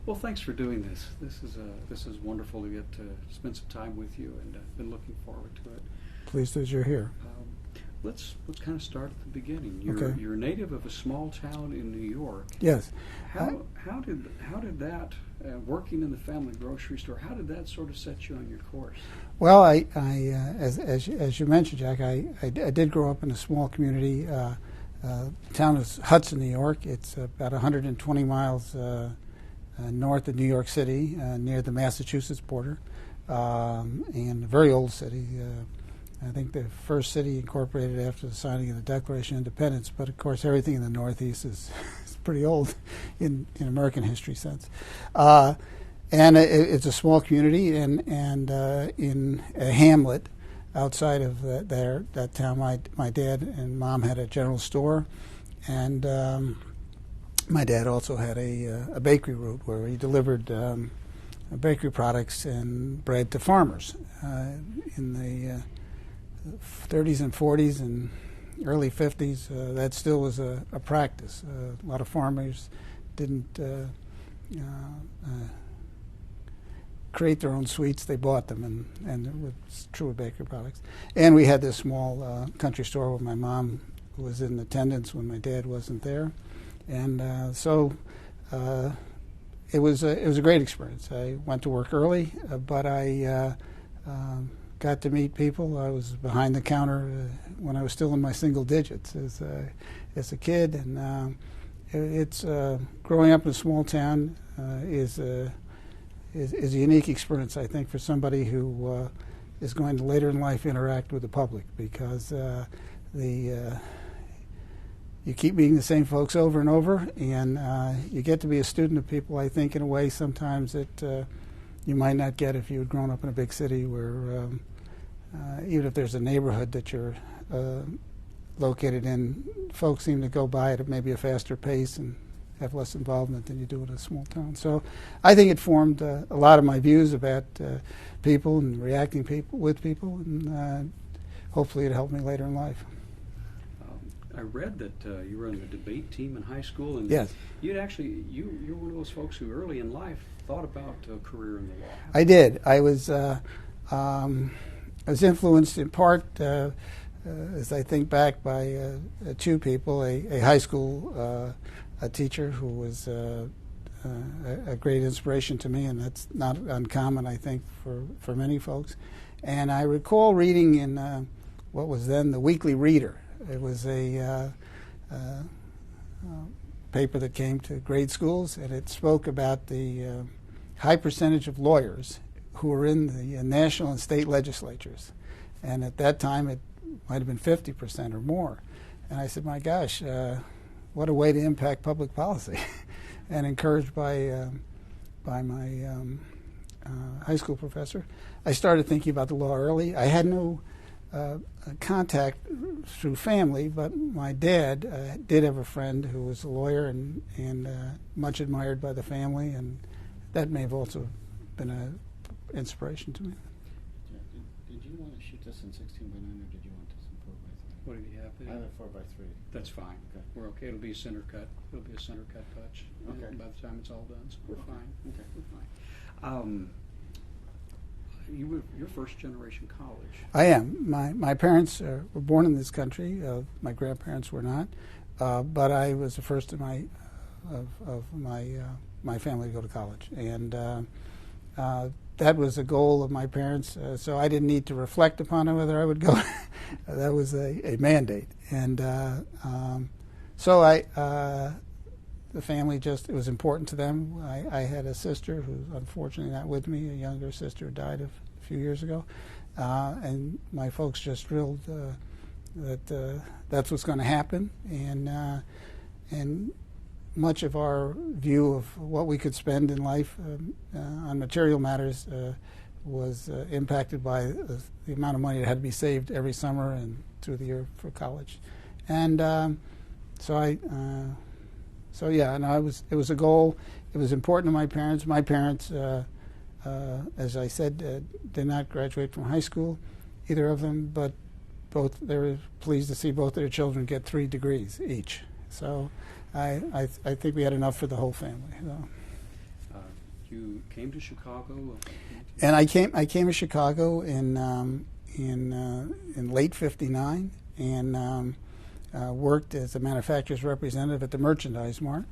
Well, thanks for doing this. This is wonderful to get to spend some time with you, and been looking forward to it. Pleased that you're here. Let's kind of start at the beginning. Okay. You're a native of a small town in New York. Yes. How did that working in the family grocery store? How did that sort of set you on your course? Well, as you mentioned, Jack, I did grow up in a small community. The town is Hudson, New York. It's about 120 miles north of New York City, near the Massachusetts border, and a very old city. I think the first city incorporated after the signing of the Declaration of Independence, but of course everything in the Northeast is pretty old in American history sense. And it's a small community, and in a hamlet outside of that town, my dad and mom had a general store, and my dad also had a bakery route where he delivered bakery products and bread to farmers in the 30s and 40s and early 50s. That still was a practice. A lot of farmers didn't create their own sweets; they bought them, and it was true of bakery products. And we had this small country store where my mom was in attendance when my dad wasn't there, and so it was a great experience. I went to work early, but I got to meet people. I was behind the counter when I was still in my single digits as a kid, and it's growing up in a small town is a unique experience, I think, for somebody who is going to later in life interact with the public, because you keep meeting the same folks over and over, and you get to be a student of people, I think, in a way sometimes that you might not get if you had grown up in a big city where even if there's a neighborhood that you're located in, folks seem to go by it at maybe a faster pace and have less involvement than you do in a small town. So I think it formed a lot of my views about people and reacting with people, and hopefully it helped me later in life. I read that you were on the debate team in high school, and yes, you're one of those folks who early in life thought about a career in the law. I did. I was influenced in part, as I think back, by two people: a high school a teacher who was a great inspiration to me, and that's not uncommon, I think, for many folks. And I recall reading in what was then the Weekly Reader. It was a paper that came to grade schools, and it spoke about the high percentage of lawyers who were in the national and state legislatures. And at that time, it might have been 50% or more. And I said, my gosh, what a way to impact public policy. And encouraged by my high school professor, I started thinking about the law early. I had no contact through family, but my dad did have a friend who was a lawyer and much admired by the family, and that may have also been an inspiration to me. Did you want to shoot this in 16:9, or did you want this in 4:3? What did you have? I have a 4:3. That's fine. Okay. We're okay. It'll be a center cut. It'll be a center cut touch. Okay. By the time it's all done, so we're fine. Okay. We're fine. You were your first generation college. I am. My parents were born in this country. My grandparents were not, but I was the first of my family to go to college, and that was a goal of my parents. So I didn't need to reflect upon it whether I would go. That was a mandate, and so the family it was important to them. I had a sister who's unfortunately not with me, a younger sister who died a few years ago, and my folks just drilled that that's what's going to happen, and much of our view of what we could spend in life on material matters was impacted by the amount of money that had to be saved every summer and through the year for college, and So yeah, no, it was a goal. It was important to my parents. My parents, as I said, did not graduate from high school, either of them, but they were pleased to see both of their children get 3 degrees each. So I think we had enough for the whole family. So. you came to Chicago. And I came to Chicago in late '59 and worked as a manufacturer's representative at the Merchandise Mart.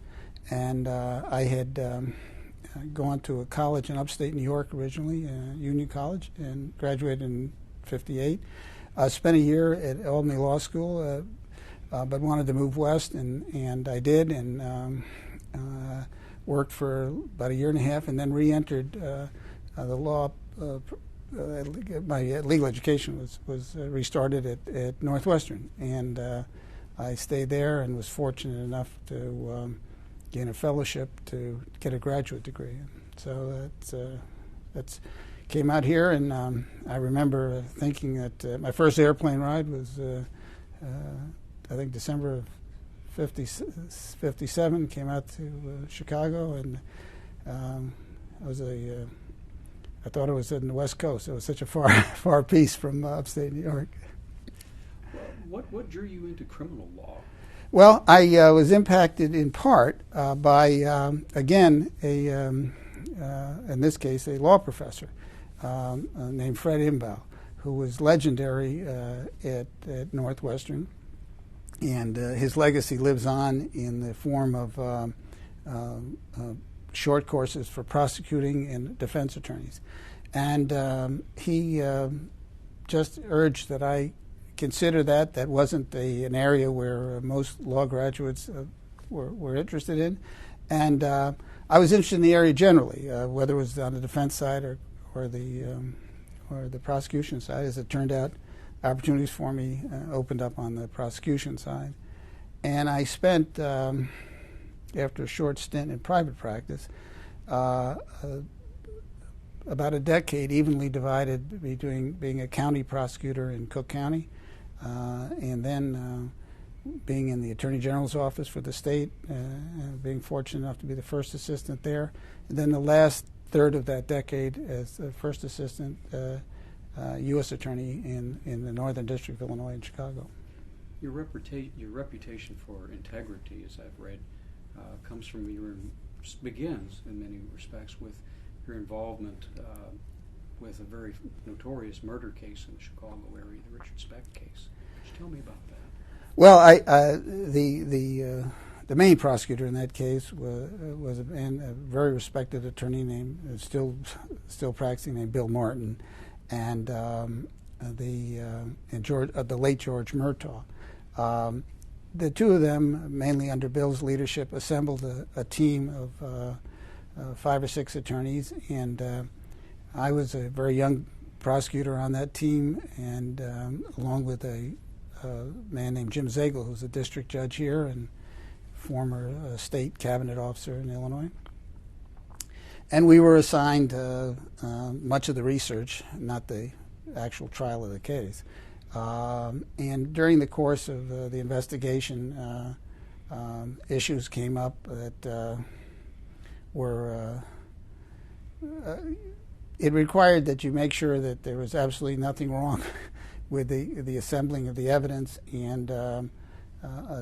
And I had gone to a college in upstate New York originally, Union College, and graduated in '58. Spent a year at Albany Law School, but wanted to move west, and I did, and worked for about a year and a half, and then re-entered the law. My legal education was restarted at Northwestern, and I stayed there and was fortunate enough to gain a fellowship to get a graduate degree. So that's came out here, and I remember thinking that my first airplane ride was I think December of '57. Came out to Chicago, and I thought it was in the West Coast. It was such a far piece from upstate New York. What drew you into criminal law? Well, I was impacted in part by, again, in this case, a law professor named Fred Imbaugh, who was legendary at Northwestern. And his legacy lives on in the form of short courses for prosecuting and defense attorneys. And he just urged that I consider that wasn't an area where most law graduates were interested in. And I was interested in the area generally, whether it was on the defense side or the prosecution side. As it turned out, opportunities for me opened up on the prosecution side. And I spent, after a short stint in private practice, about a decade evenly divided between being a county prosecutor in Cook County and then being in the Attorney General's office for the state, being fortunate enough to be the first assistant there. And then the last third of that decade as the first assistant U.S. attorney in the Northern District of Illinois in Chicago. Your reputation for integrity, as I've read, comes from begins in many respects with your involvement with a very notorious murder case in the Chicago area, the Richard Speck case. Just tell me about that. Well, the main prosecutor in that case was a very respected attorney named still practicing, named Bill Martin, and the late George Murtaugh. The two of them, mainly under Bill's leadership, assembled a team of 5 or 6 attorneys, and I was a very young prosecutor on that team, and along with a man named Jim Zagel, who's a district judge here and former state cabinet officer in Illinois. And we were assigned much of the research, not the actual trial of the case. And during the course of the investigation, issues came up that were it required that you make sure that there was absolutely nothing wrong with the assembling of the evidence, and a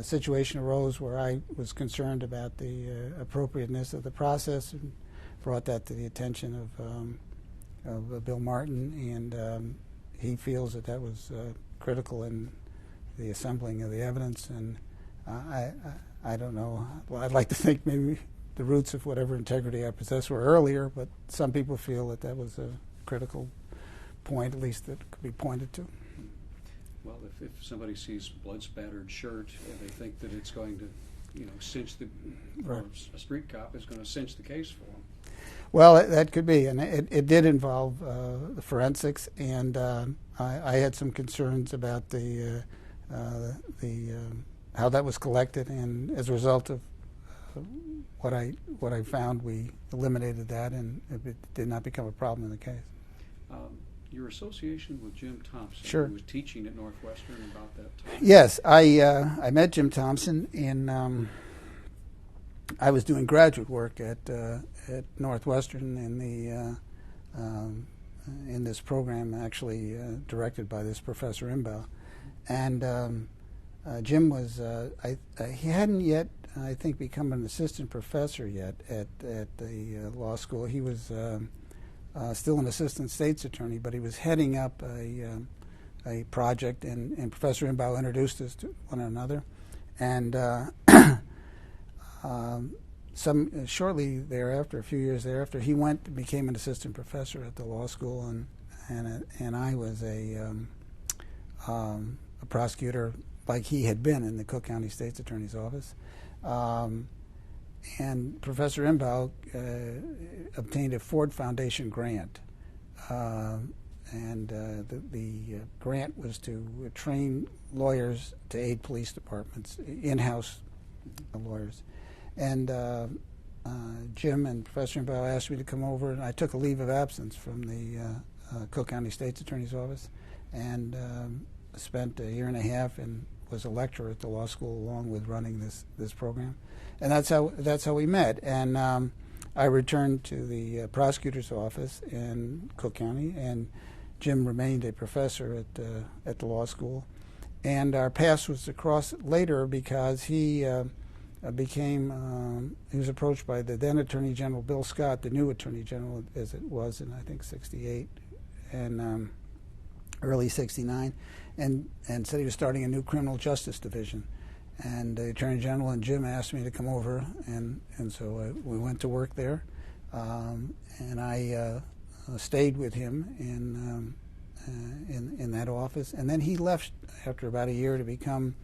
situation arose where I was concerned about the appropriateness of the process and brought that to the attention of Bill Martin, and he feels that was critical in the assembling of the evidence, and I don't know. Well, I'd like to think maybe the roots of whatever integrity I possess were earlier, but some people feel that was a critical point, at least that could be pointed to. Well, if somebody sees blood-spattered shirt, they think that it's going to, cinch the, right. Or a street cop is going to cinch the case for them. Well, that could be, and it did involve the forensics, and I had some concerns about the how that was collected, and as a result of what I found, we eliminated that, and it did not become a problem in the case. Your association with Jim Thompson, sure. who was teaching at Northwestern about that time. Yes, I met Jim Thompson in. I was doing graduate work at Northwestern in this program, actually directed by this Professor Imbaugh, and Jim was he hadn't yet I think, become an assistant professor yet at the law school. He was still an assistant state's attorney, but he was heading up a project, and Professor Imbaugh introduced us to one another. And shortly thereafter, a few years thereafter, he went and became an assistant professor at the law school, and I was a prosecutor like he had been in the Cook County State's Attorney's Office. And Professor Imbaugh obtained a Ford Foundation grant, and the grant was to train lawyers to aid police departments, in-house lawyers. And Jim and Professor Imbaugh asked me to come over, and I took a leave of absence from the Cook County State's Attorney's Office, and spent a year and a half and was a lecturer at the law school along with running this program. And that's how we met. And I returned to the prosecutor's office in Cook County, and Jim remained a professor at the law school. And our paths was to cross later because he he was approached by the then Attorney General Bill Scott, the new Attorney General as it was in, I think, 68 and early 69, and said he was starting a new criminal justice division. And the Attorney General and Jim asked me to come over, and so we went to work there. And I stayed with him in that office. And then he left after about a year to become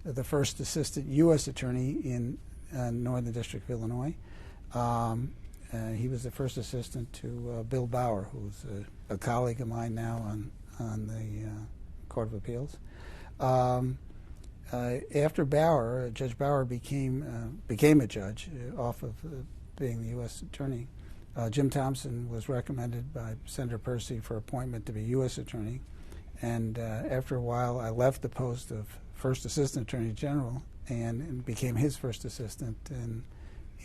the first assistant U.S. attorney in Northern District of Illinois. He was the first assistant to Bill Bauer, who's a colleague of mine now on the Court of Appeals. After Bauer, Judge Bauer became a judge off of being the U.S. attorney. Jim Thompson was recommended by Senator Percy for appointment to be U.S. attorney, and after a while, I left the post of first assistant attorney general and became his first assistant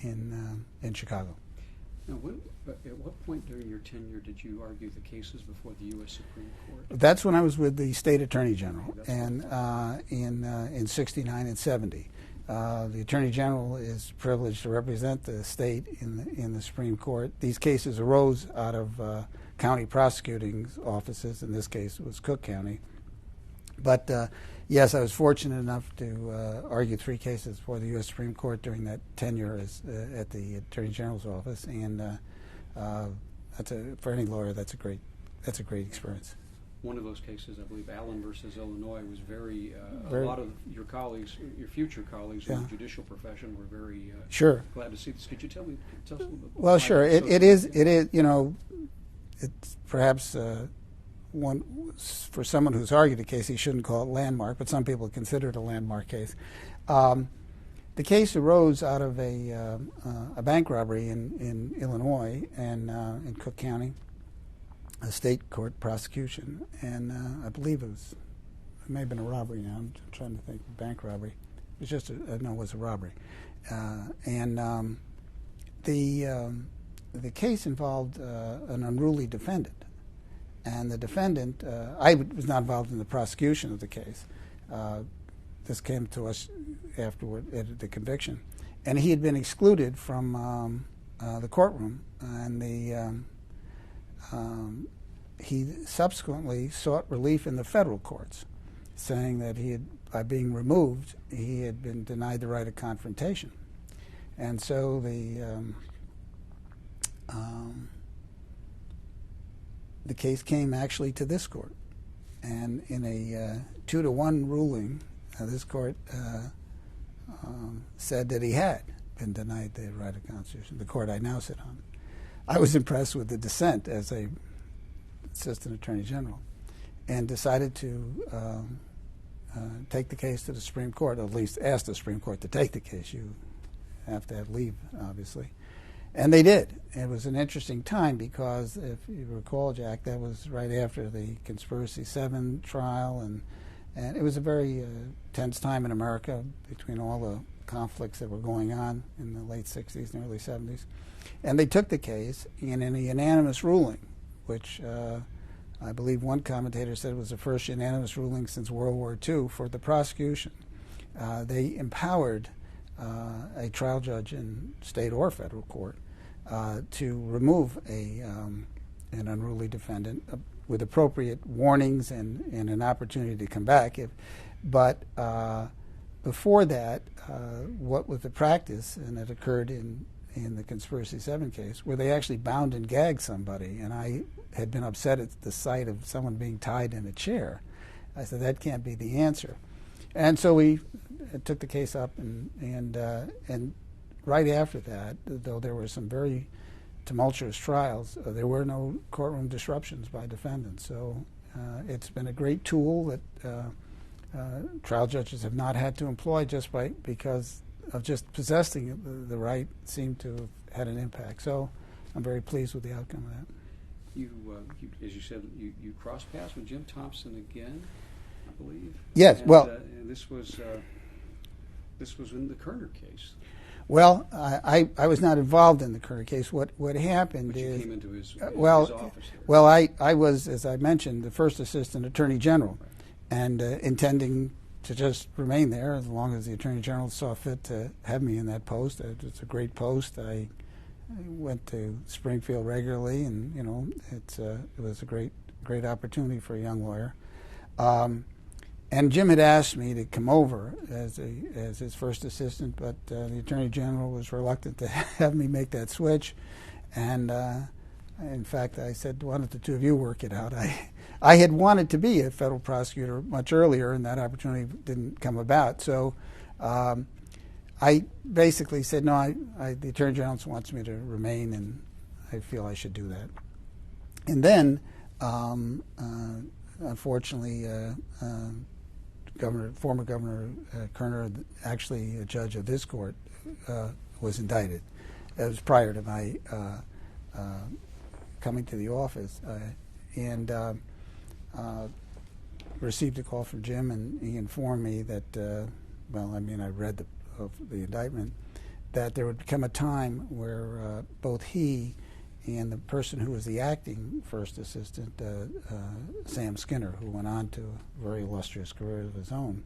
in Chicago. Now, at what point during your tenure did you argue the cases before the U.S. Supreme Court? That's when I was with the state attorney general, and in 69 and 70. The attorney general is privileged to represent the state in the Supreme Court. These cases arose out of county prosecuting offices. In this case, it was Cook County. But yes, I was fortunate enough to argue 3 cases before the U.S. Supreme Court during that tenure at the Attorney General's office, and for any lawyer, that's a great experience. One of those cases, I believe, Allen versus Illinois, was very a lot of your colleagues, your future colleagues in the judicial profession, were very glad to see this. Could you tell us a little bit? Well, sure. It is. You know, it's perhaps. For someone who's argued a case, he shouldn't call it landmark, but some people consider it a landmark case. The case arose out of a bank robbery in Illinois and in Cook County, a state court prosecution, and I believe it may have been a robbery now. I'm trying to think of bank robbery. It was just it was a robbery. The case involved an unruly defendant. And the defendant, I was not involved in the prosecution of the case. This came to us afterward at the conviction. And he had been excluded from the courtroom. And he subsequently sought relief in the federal courts, saying that by being removed, he had been denied the right of confrontation. And so the case came actually to this court, and in a 2-to-1 ruling, this court said that he had been denied the right of confrontation. The court I now sit on. I was impressed with the dissent as a assistant attorney general, and decided to take the case to the Supreme Court, or at least ask the Supreme Court to take the case. You have to have leave, obviously. And they did. It was an interesting time because, if you recall, Jack, that was right after the Conspiracy 7 trial, and it was a very tense time in America between all the conflicts that were going on in the late 60s and early 70s. And they took the case, and in a unanimous ruling, which I believe one commentator said was the first unanimous ruling since World War II for the prosecution, they empowered a trial judge in state or federal court to remove an unruly defendant with appropriate warnings and an opportunity to come back. But before that, what was the practice, and it occurred in the Conspiracy 7 case, where they actually bound and gagged somebody, and I had been upset at the sight of someone being tied in a chair. I said, that can't be the answer. And so we took the case up, and right after that, though there were some very tumultuous trials, there were no courtroom disruptions by defendants. So it's been a great tool that trial judges have not had to employ because of just possessing the right seemed to have had an impact. So I'm very pleased with the outcome of that. You as you said, you crossed paths with Jim Thompson again, I believe. Yes. And, well, and this was in the Kerner case. Well, I was not involved in the Kerner case. What happened But you is came into his office there. well, I was, as I mentioned, the first assistant attorney general, Right. and intending to just remain there as long as the attorney general saw fit to have me in that post. It's a great post. I went to Springfield regularly, and it was a great opportunity for a young lawyer. And Jim had asked me to come over as his first assistant, but the attorney general was reluctant to have me make that switch. And in fact, I said, "Why don't the two of you work it out?" I had wanted to be a federal prosecutor much earlier, and that opportunity didn't come about. So I basically said, "No, the attorney general wants me to remain, and I feel I should do that." And then, unfortunately, former Governor Kerner, actually a judge of this court, was indicted. It was prior to my coming to the office, and received a call from Jim, and he informed me that, I read the indictment, that there would come a time where both he and the person who was the acting first assistant, Sam Skinner, who went on to a very illustrious career of his own,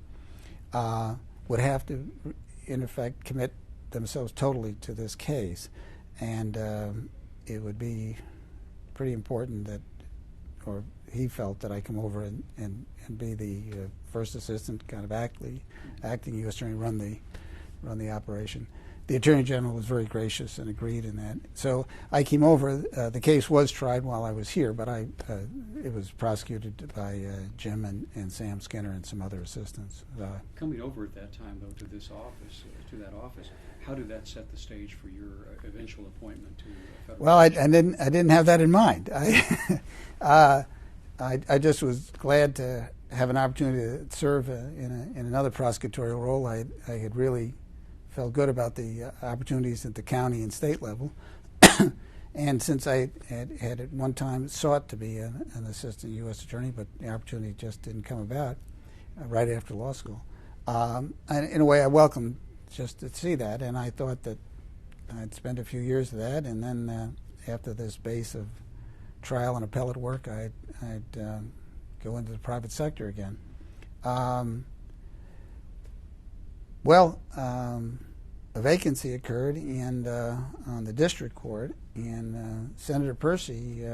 would have to, in effect, commit themselves totally to this case. And it would be pretty important that, or he felt that I come over and be the first assistant, kind of acting U.S. attorney, run the operation. The Attorney General was very gracious and agreed in that. So I came over. The case was tried while I was here, but it was prosecuted by Jim and Sam Skinner and some other assistants. Coming over at that time, though, to that office, how did that set the stage for your eventual appointment to federal? Well, I didn't have that in mind. I just was glad to have an opportunity to serve in another prosecutorial role. I had really felt good about the opportunities at the county and state level. And since I had at one time sought to be an assistant U.S. attorney, but the opportunity just didn't come about right after law school. And in a way, I welcomed just to see that, and I thought that I'd spend a few years of that, and then after this base of trial and appellate work, I'd go into the private sector again. A vacancy occurred on the district court, and Senator Percy,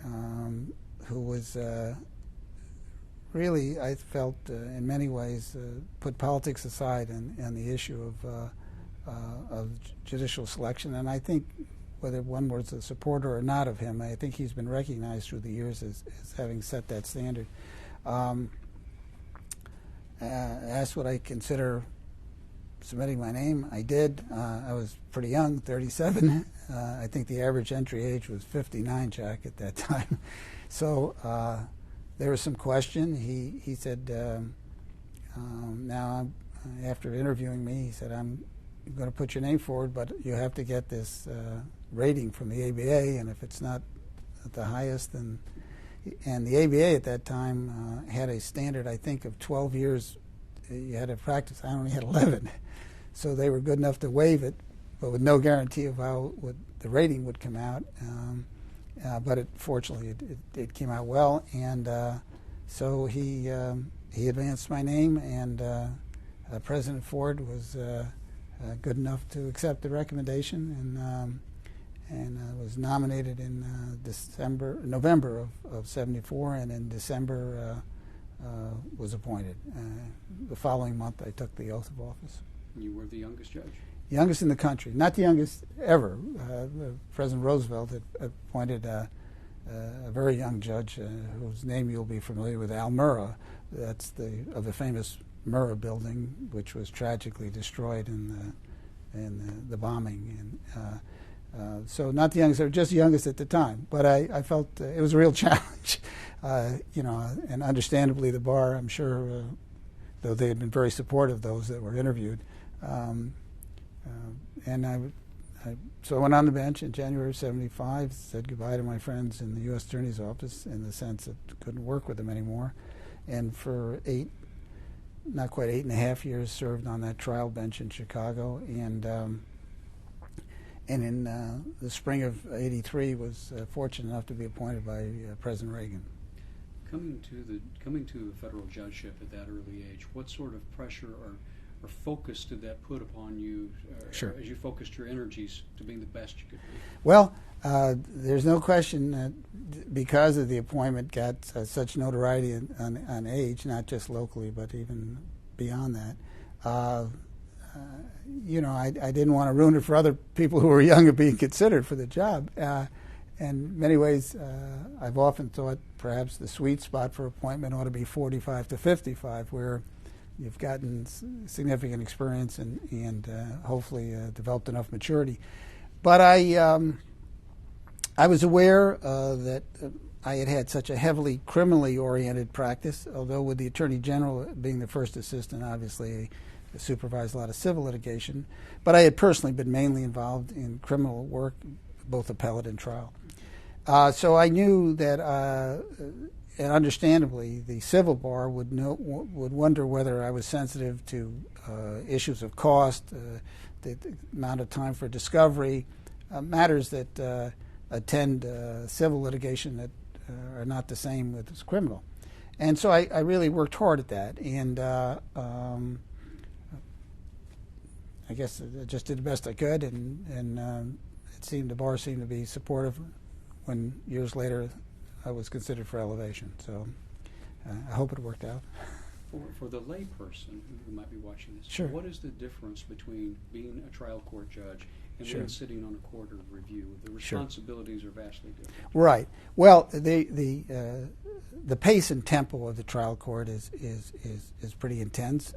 who was really, I felt, in many ways, put politics aside and the issue of judicial selection. And I think, whether one was a supporter or not of him, I think he's been recognized through the years as having set that standard. Asked what I consider submitting my name. I did. I was pretty young, 37. I think the average entry age was 59, Jack, at that time. So there was some question. He said, now, after interviewing me, he said, "I'm going to put your name forward, but you have to get this rating from the ABA, and if it's not at the highest, then..." And the ABA at that time had a standard, I think, of 12 years you had to practice. I only had 11. So they were good enough to waive it, but with no guarantee of how the rating would come out. But fortunately, it came out well. And so he advanced my name, and President Ford was good enough to accept the recommendation, and was nominated in November of '74, and in December was appointed. The following month, I took the oath of office. You were the youngest judge? Youngest in the country, not the youngest ever. President Roosevelt had appointed a very young judge whose name you'll be familiar with, Al Murrah. That's of the famous Murrah building, which was tragically destroyed in the bombing. And so not the youngest, just the youngest at the time. But I felt it was a real challenge, and understandably the bar, I'm sure, though they had been very supportive, those that were interviewed. So I went on the bench in January of '75, said goodbye to my friends in the U.S. Attorney's Office in the sense that I couldn't work with them anymore. And for not quite 8.5 years, served on that trial bench in Chicago. And in the spring of '83, was fortunate enough to be appointed by President Reagan. Coming to a federal judgeship at that early age, what sort of pressure or focus did that put upon you Sure. as you focused your energies to being the best you could be? Well, there's no question that because of the appointment got such notoriety on age, not just locally but even beyond that. I didn't want to ruin it for other people who were young and being considered for the job. In many ways, I've often thought perhaps the sweet spot for appointment ought to be 45 to 55, where you've gotten significant experience and hopefully developed enough maturity. But I was aware that I had such a heavily criminally oriented practice, although with the Attorney General being the first assistant, obviously I supervised a lot of civil litigation. But I had personally been mainly involved in criminal work, both appellate and trial. So I knew that, and understandably, the civil bar would wonder whether I was sensitive to issues of cost, the amount of time for discovery, matters that attend civil litigation that are not the same with criminal. And so I really worked hard at that, and I guess I just did the best I could, and the bar seemed to be supportive when years later I was considered for elevation. So I hope it worked out. For the lay person who might be watching this, Sure. What is the difference between being a trial court judge and Sure. then sitting on a court of review? The responsibilities are vastly different. Right. Well, the pace and tempo of the trial court is pretty intense.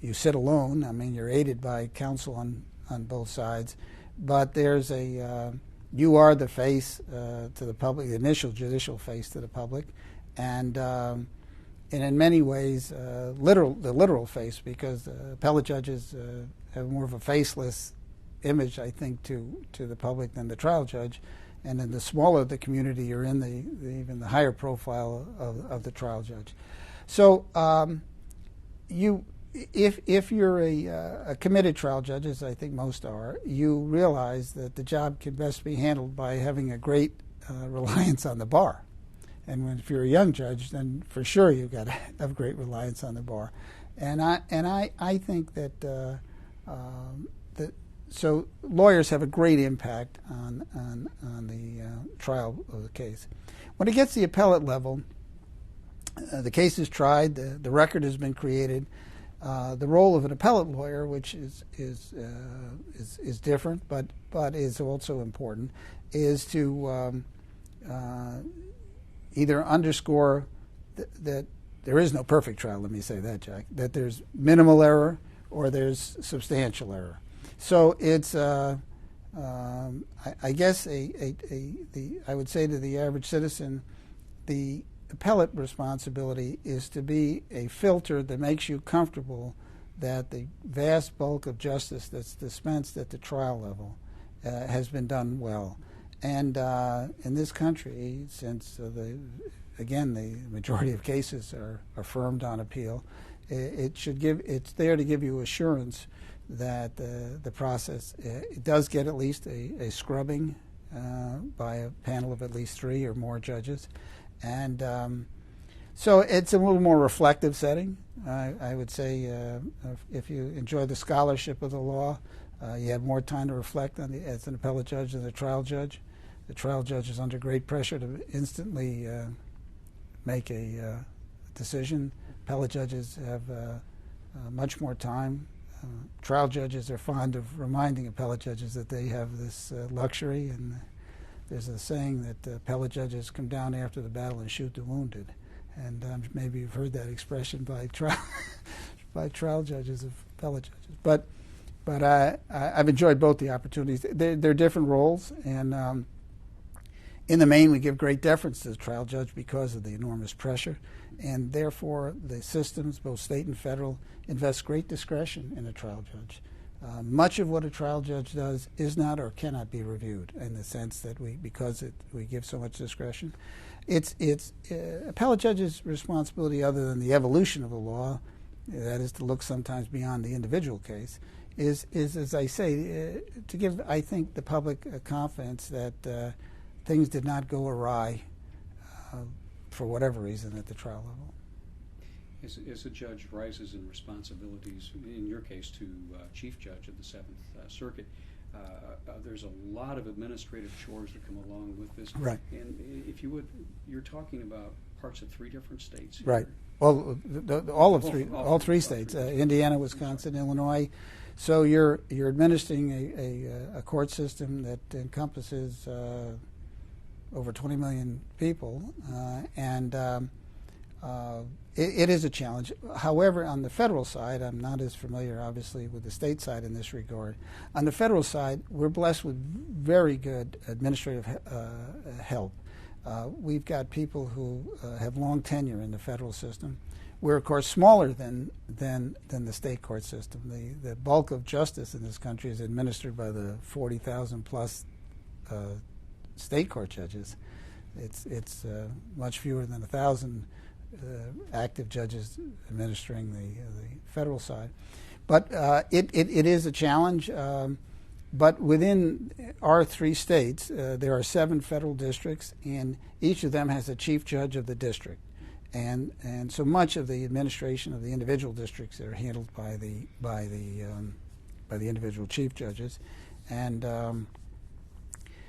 You sit alone. I mean, you're aided by counsel on both sides, but there's you are the face to the public, the initial judicial face to the public, and in many ways, the literal face, because appellate judges have more of a faceless image, I think, to the public than the trial judge. And in the smaller the community, you're in even the higher profile of the trial judge. So if you're a committed trial judge, as I think most are, you realize that the job can best be handled by having a great reliance on the bar. And if you're a young judge, then for sure you've got to have great reliance on the bar. And I think that so lawyers have a great impact on the trial of the case. When it gets to the appellate level, the case is tried, the record has been created. The role of an appellate lawyer, which is different, but is also important, is to either underscore that there is no perfect trial. Let me say that, Jack. That there's minimal error or there's substantial error. So it's I guess I would say to the average citizen, the appellate responsibility is to be a filter that makes you comfortable that the vast bulk of justice that's dispensed at the trial level has been done well. And in this country, since the majority of cases are affirmed on appeal, it's there to give you assurance that the process it does get at least a scrubbing by a panel of at least 3 or more judges. And So it's a little more reflective setting. I would say if you enjoy the scholarship of the law, you have more time to reflect on as an appellate judge than a trial judge. The trial judge is under great pressure to instantly make a decision. Appellate judges have much more time. Trial judges are fond of reminding appellate judges that they have this luxury, and there's a saying that appellate judges come down after the battle and shoot the wounded. And maybe you've heard that expression by trial judges of appellate judges. But I've enjoyed both the opportunities. They're different roles, and in the main, we give great deference to the trial judge because of the enormous pressure, and therefore the systems, both state and federal, invest great discretion in a trial judge. Much of what a trial judge does is not or cannot be reviewed in the sense that we give so much discretion. It's appellate judge's responsibility, other than the evolution of the law, that is to look sometimes beyond the individual case, is as I say, to give, I think, the public confidence that things did not go awry for whatever reason at the trial level. As a judge rises in responsibilities, in your case to Chief Judge of the Seventh Circuit, there's a lot of administrative chores that come along with this. Right. And if you would, you're talking about parts of 3 different states here. Right. Well, all three states, Indiana, Wisconsin, Illinois. So you're administering a court system that encompasses over 20 million people, and it is a challenge. However, on the federal side, I'm not as familiar, obviously, with the state side in this regard. On the federal side, we're blessed with very good administrative help. We've got people who have long tenure in the federal system. We're, of course, smaller than the state court system. The bulk of justice in this country is administered by the 40,000 plus state court judges. It's much fewer than 1,000 active judges administering the federal side. But it is a challenge. But within our 3 states, there are 7 federal districts, and each of them has a chief judge of the district. And so much of the administration of the individual districts are handled by the individual chief judges, and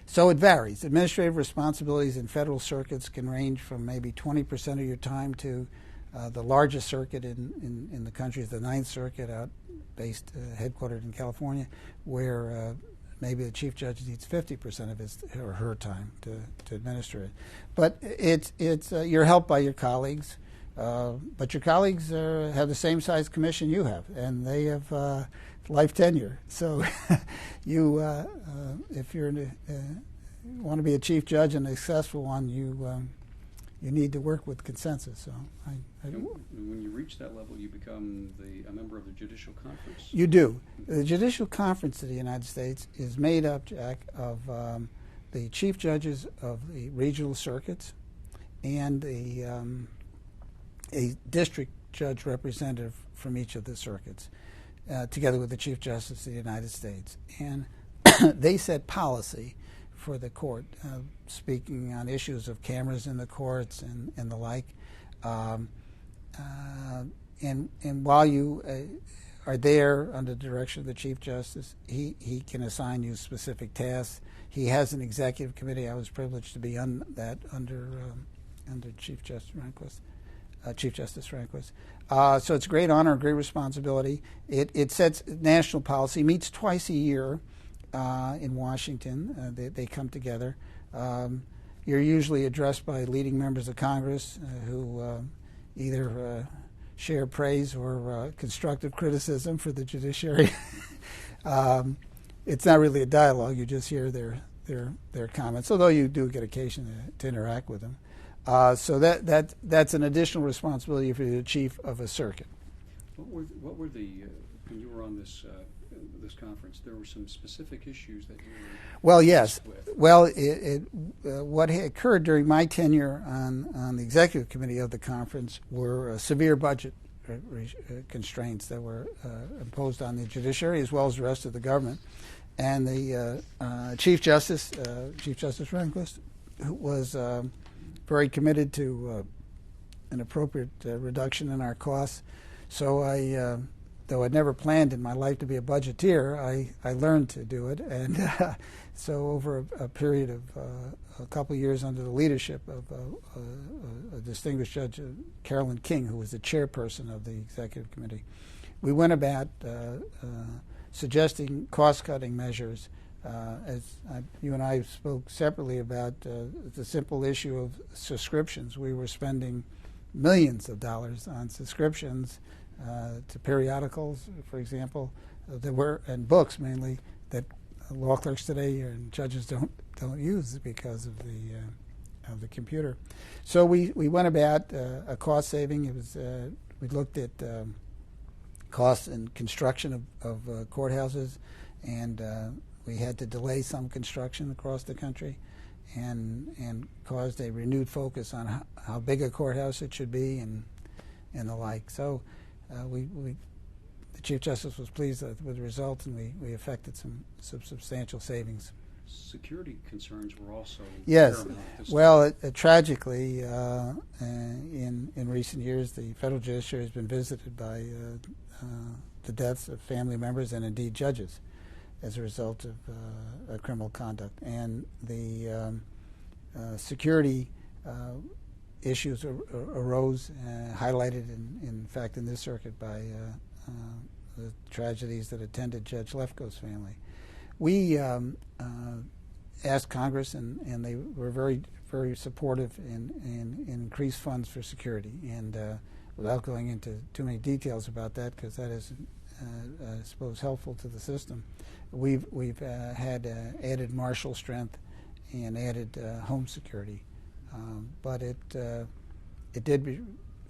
so it varies. Administrative responsibilities in federal circuits can range from maybe 20% of your time to the largest circuit in the country is the Ninth Circuit, headquartered in California, where maybe the chief judge needs 50% of his or her time to administer it. But you're helped by your colleagues, but your colleagues have the same size commission you have, and they have life tenure. So you, if you want to be a chief judge and a successful one, you need to work with consensus. So when you reach that level, you become a member of the Judicial Conference. You do. The Judicial Conference of the United States is made up, Jack, of the chief judges of the regional circuits and a district judge representative from each of the circuits, together with the Chief Justice of the United States. And they set policy for the court, speaking on issues of cameras in the courts and the like. And while you are there under the direction of the Chief Justice, he can assign you specific tasks. He has an executive committee. I was privileged to be on that under Chief Justice Rehnquist. So it's a great honor, a great responsibility. It sets national policy, meets twice a year in Washington. They come together. You're usually addressed by leading members of Congress who either share praise or constructive criticism for the judiciary. It's not really a dialogue. You just hear their comments, although you do get occasion to interact with them. So that's an additional responsibility for the chief of a circuit. What were the when you were on this conference? There were some specific issues that you were. Well, yes. With. Well, what occurred during my tenure on the executive committee of the conference were severe budget constraints that were imposed on the judiciary as well as the rest of the government, and the Chief Justice Rehnquist, who was very committed to an appropriate reduction in our costs. So though I'd never planned in my life to be a budgeteer, I learned to do it. And so over a period of a couple of years under the leadership of a distinguished judge, Carolyn King, who was the chairperson of the executive committee, we went about suggesting cost-cutting measures. You and I spoke separately about the simple issue of subscriptions. We were spending millions of dollars on subscriptions to periodicals, for example, and books mainly, that law clerks today and judges don't use because of the computer. So we went about a cost saving. It was we looked at costs in construction of courthouses, and we had to delay some construction across the country, and caused a renewed focus on how big a courthouse it should be and the like. So the Chief Justice was pleased with the results, and we effected some substantial savings. Security concerns were also yes. paramount at this Well, tragically, in recent years, the federal judiciary has been visited by the deaths of family members and indeed judges as a result of criminal conduct, and the security issues arose, highlighted in fact in this circuit by the tragedies that attended Judge Lefkoe's family. We asked Congress, and they were very, very supportive in increased funds for security. And without going into too many details about that, because that isn't, I suppose, helpful to the system, we've had added marshal strength and added home security. But it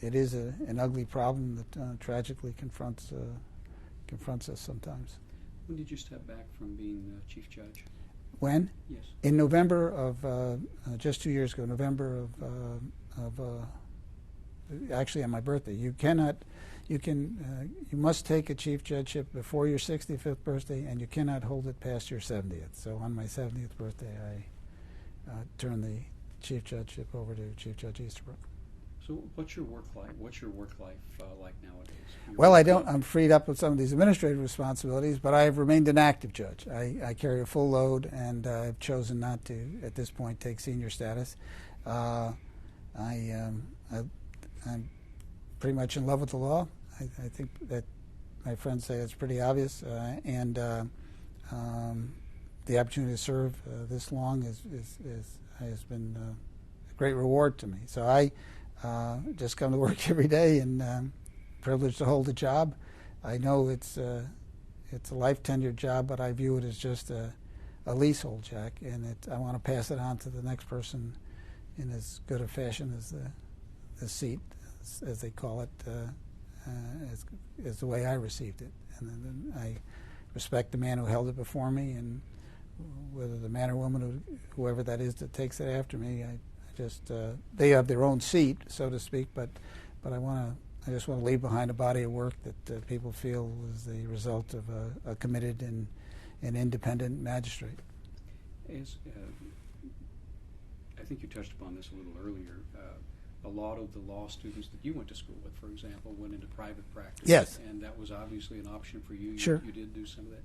is an ugly problem that tragically confronts us sometimes. When did you step back from being Chief Judge? When? Yes. In November of just 2 years ago. November of actually on my birthday. You must take a chief judgeship before your 65th birthday, and you cannot hold it past your 70th. So on my 70th birthday, I turned the chief judgeship over to Chief Judge Easterbrook. So what's your work life? What's your work life like nowadays? Well, I'm freed up with some of these administrative responsibilities, but I have remained an active judge. I carry a full load, and I've chosen not to, at this point, take senior status. I'm pretty much in love with the law. I think that my friends say it's pretty obvious, and the opportunity to serve this long has been a great reward to me. So I just come to work every day, and privileged to hold a job. I know it's a life tenured job, but I view it as just a leasehold, Jack, and I want to pass it on to the next person in as good a fashion as the seat, as they call it, as the way I received it. And then I respect the man who held it before me, and whether the man or woman, whoever that is that takes it after me, they have their own seat, so to speak, but I just want to leave behind a body of work that people feel was the result of a committed and independent magistrate. I think you touched upon this a little earlier. A lot of the law students that you went to school with, for example, went into private practice. Yes. And that was obviously an option for you. Sure. You did do some of that.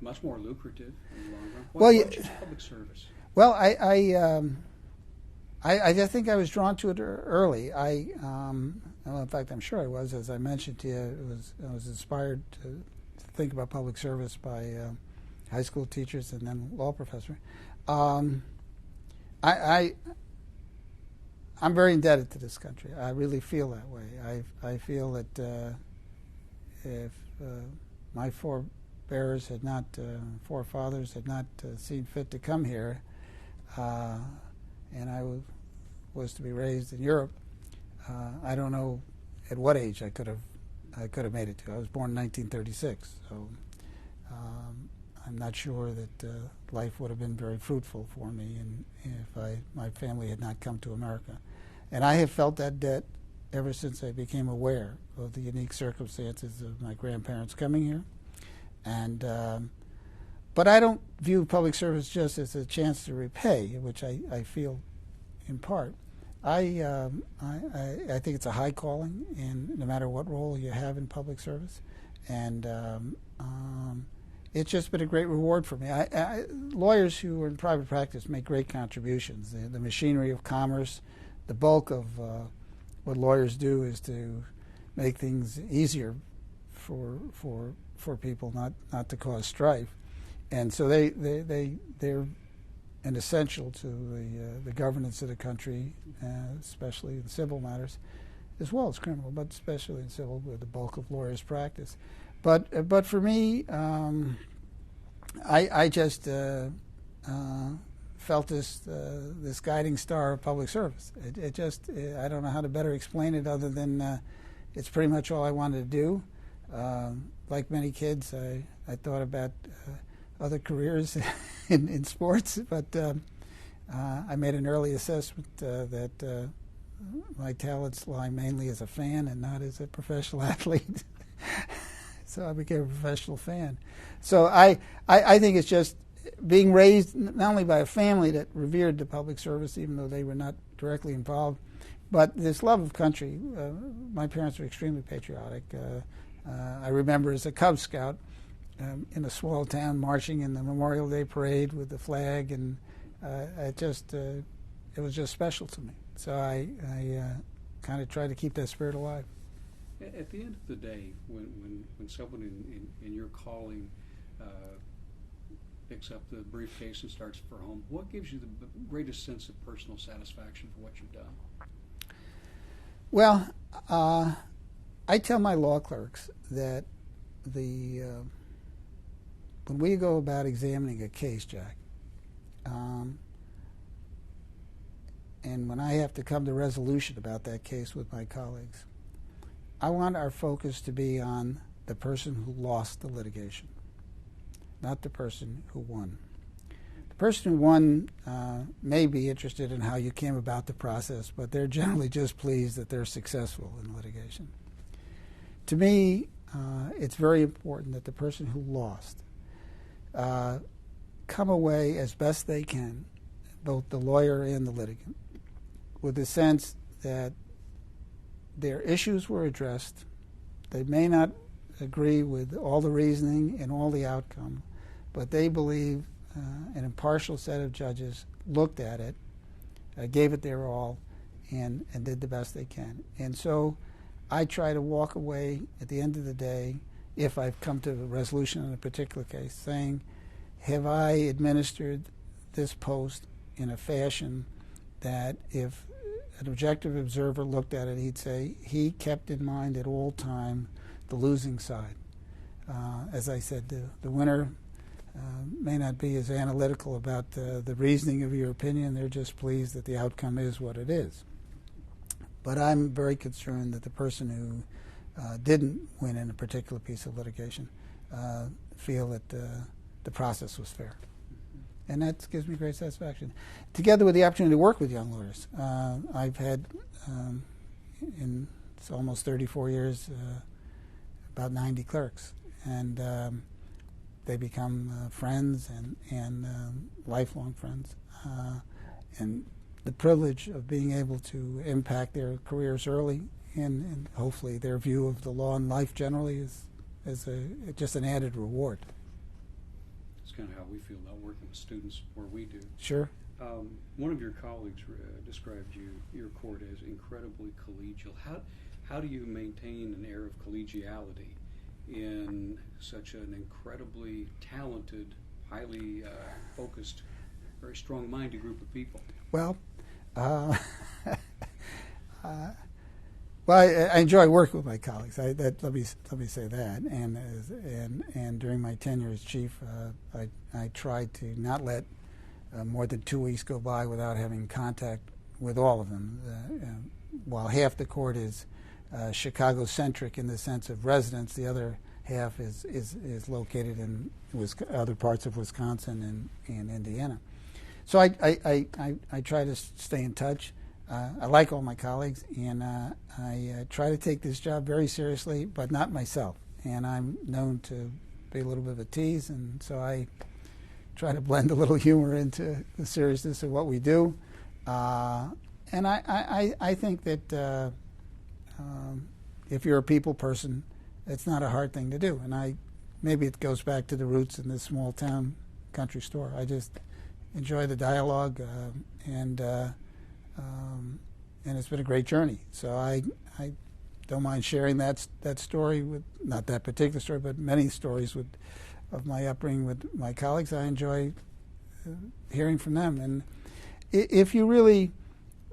Much more lucrative in the long run. Well, Why chose public service? Well, I think I was drawn to it early. Well, in fact, I'm sure I was. As I mentioned to you, I was inspired to think about public service by high school teachers and then law professor. I'm very indebted to this country. I really feel that way. I feel that if my forefathers had not seen fit to come here, and I was to be raised in Europe, I don't know at what age I could have made it to. I was born in 1936, so I'm not sure that life would have been very fruitful for me if my family had not come to America. And I have felt that debt ever since I became aware of the unique circumstances of my grandparents coming here. And but I don't view public service just as a chance to repay, which I feel in part. I think it's a high calling, and no matter what role you have in public service, and it's just been a great reward for me. Lawyers who are in private practice make great contributions. The machinery of commerce, the bulk of what lawyers do is to make things easier for people, not to cause strife, and so they're an essential to the governance of the country, especially in civil matters, as well as criminal, but especially in civil, where the bulk of lawyers practice. But for me, I just felt this guiding star of public service. It just I don't know how to better explain it other than it's pretty much all I wanted to do. Like many kids, I thought about other careers in sports, but I made an early assessment that my talents lie mainly as a fan and not as a professional athlete. So I became a professional fan. So I think it's just being raised not only by a family that revered the public service, even though they were not directly involved, but this love of country. My parents were extremely patriotic. I remember as a Cub Scout in a small town marching in the Memorial Day parade with the flag, and it was just special to me. So I kind of tried to keep that spirit alive. At the end of the day, when someone in your calling picks up the briefcase and starts for home, what gives you the greatest sense of personal satisfaction for what you've done? Well, I tell my law clerks that when we go about examining a case, Jack, and when I have to come to resolution about that case with my colleagues, I want our focus to be on the person who lost the litigation, not the person who won. The person who won may be interested in how you came about the process, but they're generally just pleased that they're successful in litigation. To me, it's very important that the person who lost come away as best they can, both the lawyer and the litigant, with the sense that their issues were addressed. They may not agree with all the reasoning and all the outcome, but they believe an impartial set of judges looked at it, gave it their all, and did the best they can. And so I try to walk away at the end of the day, if I've come to a resolution in a particular case, saying, have I administered this post in a fashion that if an objective observer looked at it, he'd say he kept in mind at all time the losing side. As I said, the winner may not be as analytical about the reasoning of your opinion. They're just pleased that the outcome is what it is. But I'm very concerned that the person who didn't win in a particular piece of litigation feel that the process was fair. And that gives me great satisfaction. Together with the opportunity to work with young lawyers. I've had, in almost 34 years, about 90 clerks. And they become friends and lifelong friends. And the privilege of being able to impact their careers early and hopefully their view of the law and life generally is just an added reward. It's kind of how we feel about working with students where we do. Sure. One of your colleagues described your court as incredibly collegial. How do you maintain an air of collegiality in such an incredibly talented, highly focused, very strong-minded group of people? Well, I enjoy working with my colleagues. Let me say that. And during my tenure as chief, I tried to not let more than 2 weeks go by without having contact with all of them. While half the court is Chicago-centric in the sense of residents, the other half is located in other parts of Wisconsin and Indiana. So I try to stay in touch. I like all my colleagues, and I try to take this job very seriously, but not myself. And I'm known to be a little bit of a tease, and so I try to blend a little humor into the seriousness of what we do. and I think that if you're a people person, it's not a hard thing to do. And maybe it goes back to the roots in this small town country store. I just enjoy the dialogue, and it's been a great journey. So I don't mind sharing that story with, not that particular story, but many stories of my upbringing with my colleagues. I enjoy hearing from them. And if you really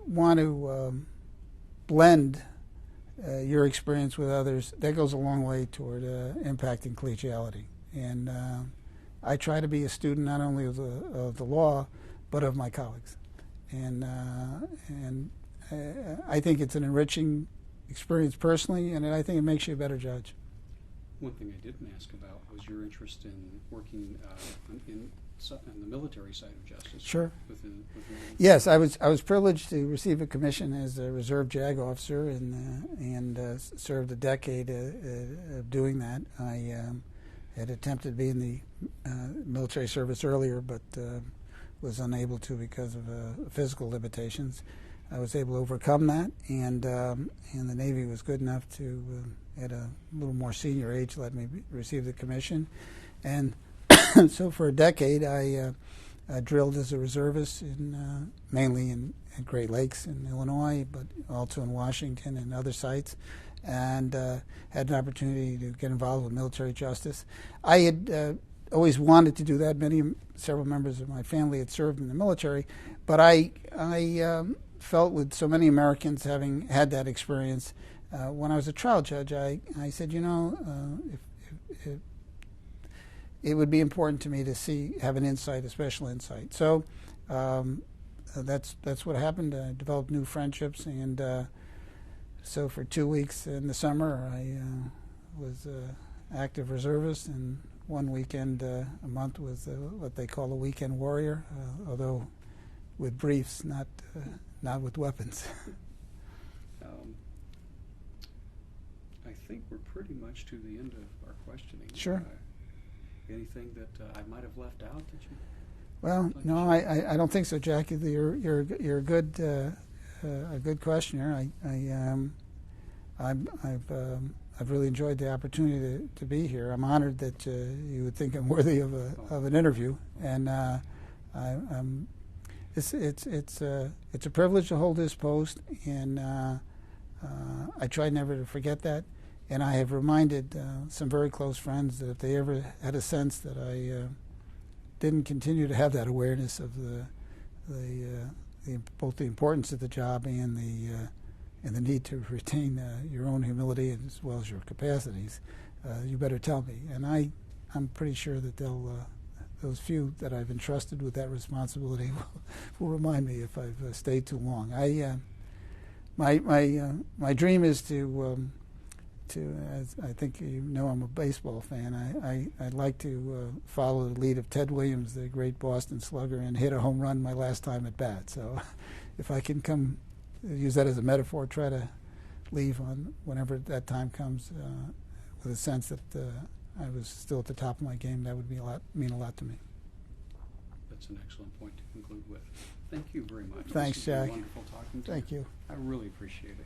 want to blend your experience with others, that goes a long way toward impacting collegiality. And I try to be a student not only of the law, but of my colleagues. And I think it's an enriching experience personally, and I think it makes you a better judge. One thing I didn't ask about was your interest in working in the military side of justice. Sure. Within yes, I was privileged to receive a commission as a reserve JAG officer, and served a decade of doing that. I had attempted to be in the military service earlier, but was unable to because of physical limitations. I was able to overcome that, and the Navy was good enough to, at a little more senior age, let me receive the commission. And so for a decade, I drilled as a reservist, mainly in Great Lakes in Illinois, but also in Washington and other sites, and had an opportunity to get involved with military justice. I had always wanted to do that. Several members of my family had served in the military, but I felt with so many Americans having had that experience, when I was a trial judge, I said, if it would be important to me to have an insight, a special insight. So that's what happened. I developed new friendships, and so for 2 weeks in the summer, I was active reservist, and one weekend a month was what they call a weekend warrior, although with briefs, not with weapons. I think we're pretty much to the end of our questioning. Sure. Anything that I might have left out that you? Well, no, I don't think so, Jackie. You're a good questioner. I've really enjoyed the opportunity to be here. I'm honored that you would think I'm worthy of an interview, and it's a privilege to hold this post, and I try never to forget that. And I have reminded some very close friends that if they ever had a sense that I didn't continue to have that awareness of both the importance of the job and the need to retain your own humility as well as your capacities, you better tell me. And I'm pretty sure that those few that I've entrusted with that responsibility will remind me if I've stayed too long. My dream is to, as I think you know, I'm a baseball fan. I'd like to follow the lead of Ted Williams, the great Boston slugger, and hit a home run my last time at bat. So if I can use that as a metaphor, try to leave on whenever that time comes with a sense that I was still at the top of my game, that would mean a lot to me. That's an excellent point to conclude with. Thank you very much. Thanks, Jack. Wonderful talking to you. Thank you. I really appreciate it.